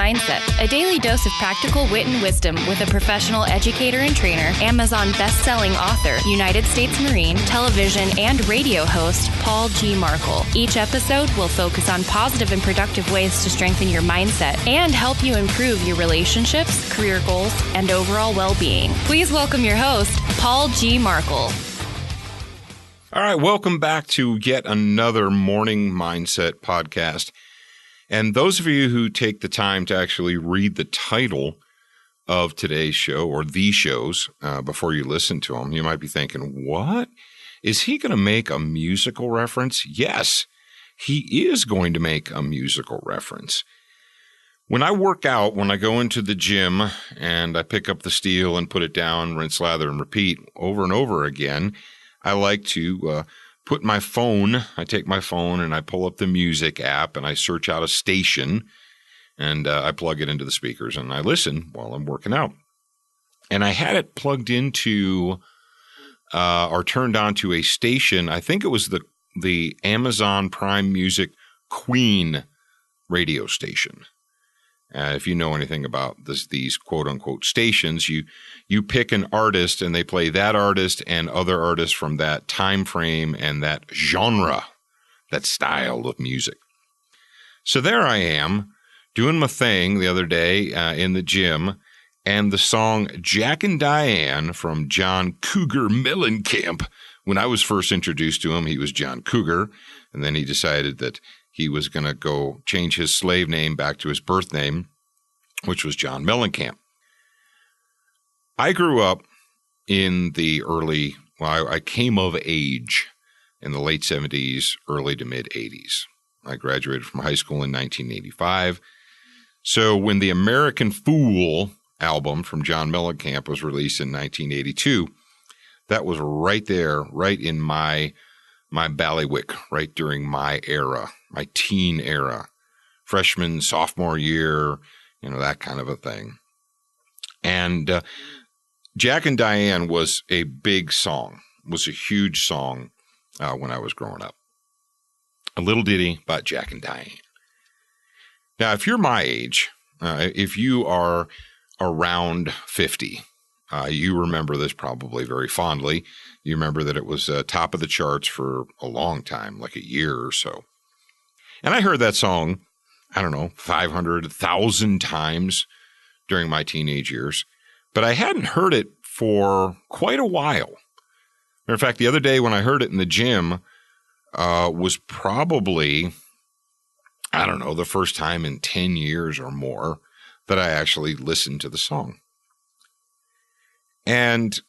Mindset, a daily dose of practical wit and wisdom with a professional educator and trainer, Amazon best-selling author, United States Marine, television and radio host, Paul G. Markle. Each episode will focus on positive and productive ways to strengthen your mindset and help you improve your relationships, career goals, and overall well-being. Please welcome your host, Paul G. Markle. All right, welcome back to yet another Morning Mindset podcast. And those of you who take the time to actually read the title of today's show or the shows before you listen to them, you might be thinking, what? Is he going to make a musical reference? Yes, he is going to make a musical reference. When I work out, when I go into the gym and I pick up the steel and put it down, rinse, lather, and repeat over and over again, I like to put my phone, I take my phone and I pull up the music app and I search out a station and I plug it into the speakers and I listen while I'm working out. And I had it plugged into or turned on to a station. I think it was the Amazon Prime Music Queen radio station. If you know anything about these quote-unquote stations, you pick an artist and they play that artist and other artists from that time frame and that genre, that style of music. So there I am doing my thing the other day in the gym, and the song Jack and Diane from John Cougar Mellencamp. When I was first introduced to him, he was John Cougar, and then he decided that he was going to go change his slave name back to his birth name, which was John Mellencamp. I grew up in I came of age in the late 70s, early to mid 80s. I graduated from high school in 1985. So when the American Fool album from John Mellencamp was released in 1982, that was right there, right in my ballywick, right during my era, my teen era, freshman, sophomore year, that kind of a thing. And Jack and Diane was a big song, was a huge song when I was growing up. A little ditty about Jack and Diane. Now, if you're my age, if you are around 50, you remember this probably very fondly. You remember that it was top of the charts for a long time, like a year or so. And I heard that song, 500, 1,000 times during my teenage years, but I hadn't heard it for quite a while. Matter of fact, the other day when I heard it in the gym was probably, the first time in 10 years or more that I actually listened to the song. And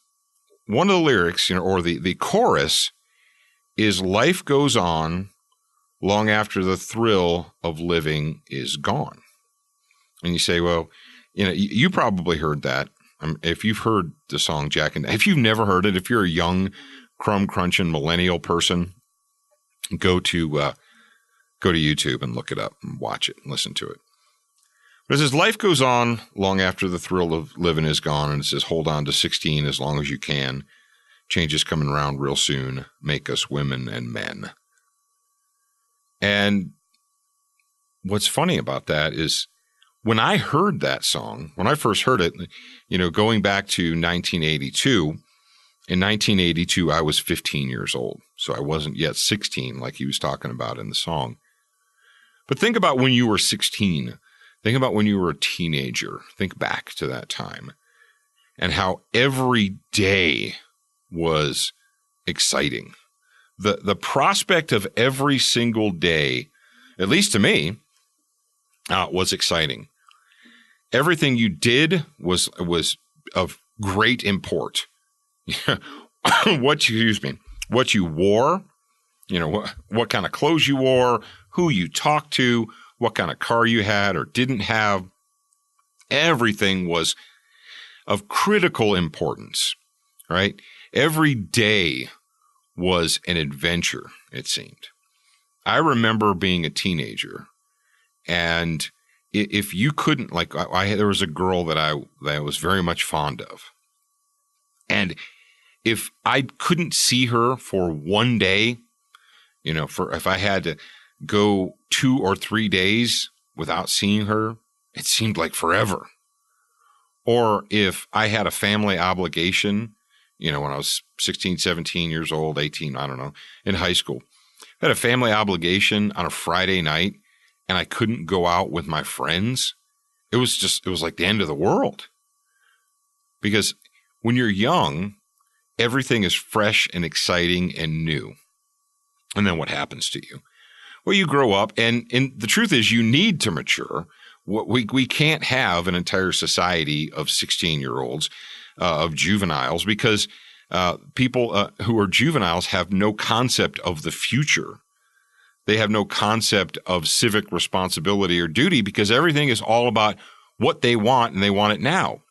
one of the lyrics, or the chorus is, life goes on long after the thrill of living is gone. And you say, well, you probably heard that. If you've heard the song Jack and if you've never heard it, if you're a young crumb crunching millennial person, go to YouTube and look it up and watch it and listen to it. But it says, life goes on long after the thrill of living is gone. And it says, hold on to 16 as long as you can. Change is coming around real soon. Make us women and men. And what's funny about that is when I heard that song, when I first heard it, going back to 1982, in 1982, I was 15 years old. So I wasn't yet 16 like he was talking about in the song. But think about when you were 16. Think about when you were a teenager. Think back to that time and how every day was exciting. The prospect of every single day, at least to me, was exciting. Everything you did was of great import. What you wore, what kind of clothes you wore, who you talked to, what kind of car you had or didn't have. Everything was of critical importance, right? Every day was an adventure, it seemed. I remember being a teenager, and if you couldn't, there was a girl that I was very much fond of, and if I couldn't see her for one day, if I had to go 2 or 3 days without seeing her, it seemed like forever. Or if I had a family obligation, when I was 16, 17 years old, 18, I don't know, in high school, I had a family obligation on a Friday night and I couldn't go out with my friends. It was like the end of the world. Because when you're young, everything is fresh and exciting and new. And then what happens to you? Well, you grow up, and the truth is you need to mature. We can't have an entire society of 16-year-olds, of juveniles, because people who are juveniles have no concept of the future. They have no concept of civic responsibility or duty because everything is all about what they want, and they want it now,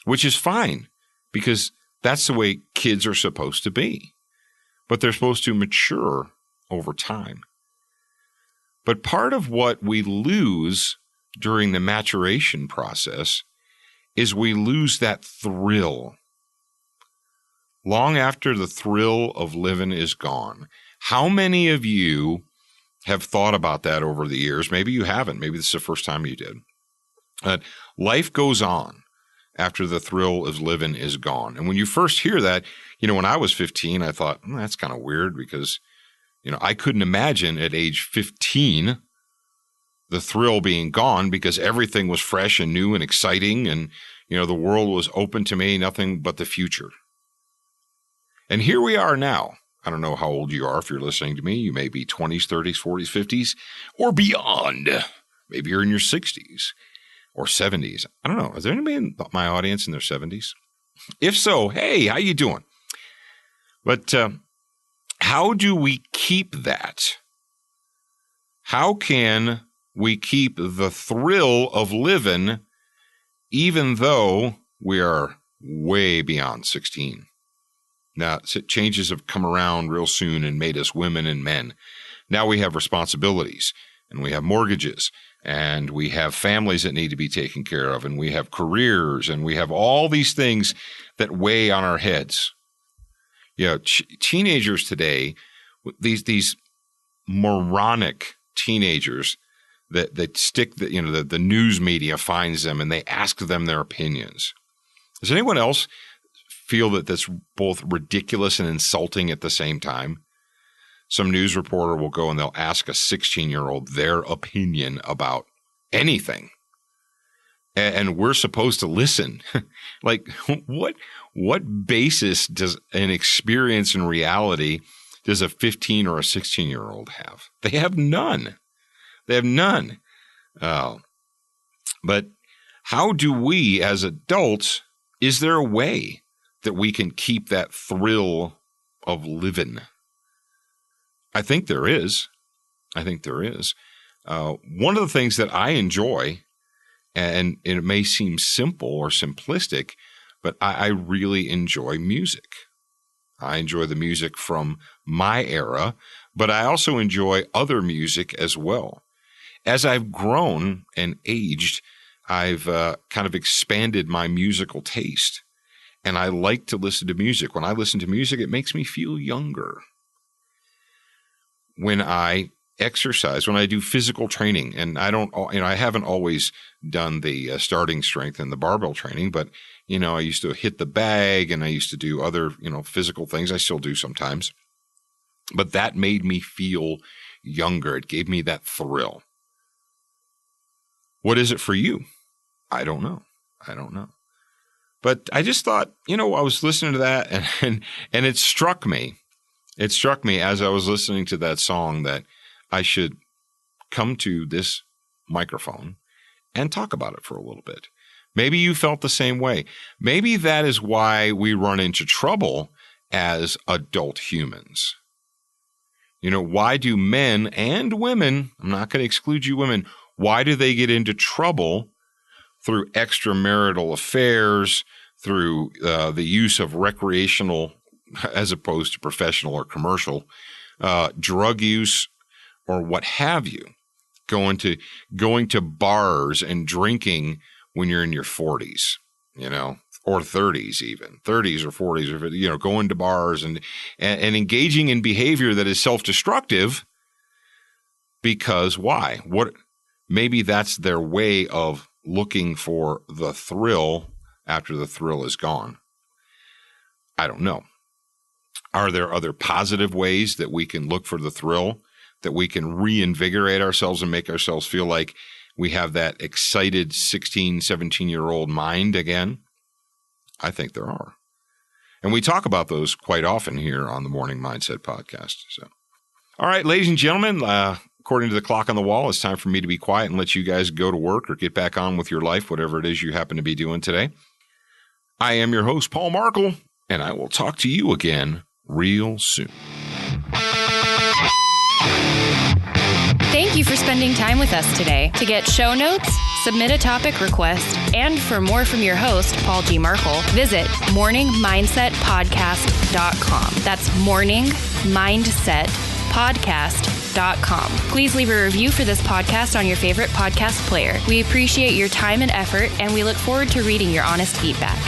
which is fine because that's the way kids are supposed to be. But they're supposed to mature over time. But part of what we lose during the maturation process is we lose that thrill. Long after the thrill of living is gone. How many of you have thought about that over the years? Maybe you haven't. Maybe this is the first time you did. Life goes on after the thrill of living is gone. And when you first hear that, when I was 15, I thought, that's kind of weird because I couldn't imagine at age 15 the thrill being gone because everything was fresh and new and exciting and, the world was open to me, nothing but the future. And here we are now. I don't know how old you are if you're listening to me. You may be 20s, 30s, 40s, 50s, or beyond. Maybe you're in your 60s or 70s. I don't know. Is there anybody in my audience in their 70s? If so, hey, how you doing? But how do we keep that? How can we keep the thrill of living even though we are way beyond 16? Now, changes have come around real soon and made us women and men. Now we have responsibilities and we have mortgages and we have families that need to be taken care of and we have careers and we have all these things that weigh on our heads. Teenagers today, these moronic teenagers that stick the news media finds them and they ask them their opinions. Does anyone else feel that that's both ridiculous and insulting at the same time? Some news reporter will go and they'll ask a 16-year-old their opinion about anything. And we're supposed to listen. Like, what basis does an experience in reality does a 15 or a 16-year-old have? They have none. They have none. But how do we as adults, is there a way that we can keep that thrill of living? I think there is. One of the things that I enjoy, and it may seem simple or simplistic, but I really enjoy music. I enjoy the music from my era, but I also enjoy other music as well. As I've grown and aged, I've kind of expanded my musical taste, and I like to listen to music. When I listen to music, it makes me feel younger. When I exercise, when I do physical training, and I haven't always done the starting strength and the barbell training, but, I used to hit the bag and I used to do other, physical things. I still do sometimes, but that made me feel younger. It gave me that thrill. What is it for you? I don't know. But I just thought, I was listening to that and it struck me. It struck me as I was listening to that song that I should come to this microphone and talk about it for a little bit. Maybe you felt the same way. Maybe that is why we run into trouble as adult humans. Why do men and women, I'm not going to exclude you women, why do they get into trouble through extramarital affairs, through the use of recreational as opposed to professional or commercial, drug use or what have you, going to bars and drinking when you're in your 40s, or 30s even, 30s or 40s, or, going to bars and engaging in behavior that is self-destructive because why? Maybe that's their way of looking for the thrill after the thrill is gone? I don't know. Are there other positive ways that we can look for the thrill, that we can reinvigorate ourselves and make ourselves feel like we have that excited 16, 17-year-old mind again? I think there are. And we talk about those quite often here on the Morning Mindset Podcast. So, all right, ladies and gentlemen, according to the clock on the wall, it's time for me to be quiet and let you guys go to work or get back on with your life, whatever it is you happen to be doing today. I am your host, Paul Markle, and I will talk to you again real soon. Thank you for spending time with us today. To get show notes, submit a topic request, and for more from your host, Paul G. Markle, visit morningmindsetpodcast.com. That's morningmindsetpodcast.com. Please leave a review for this podcast on your favorite podcast player. We appreciate your time and effort, and we look forward to reading your honest feedback.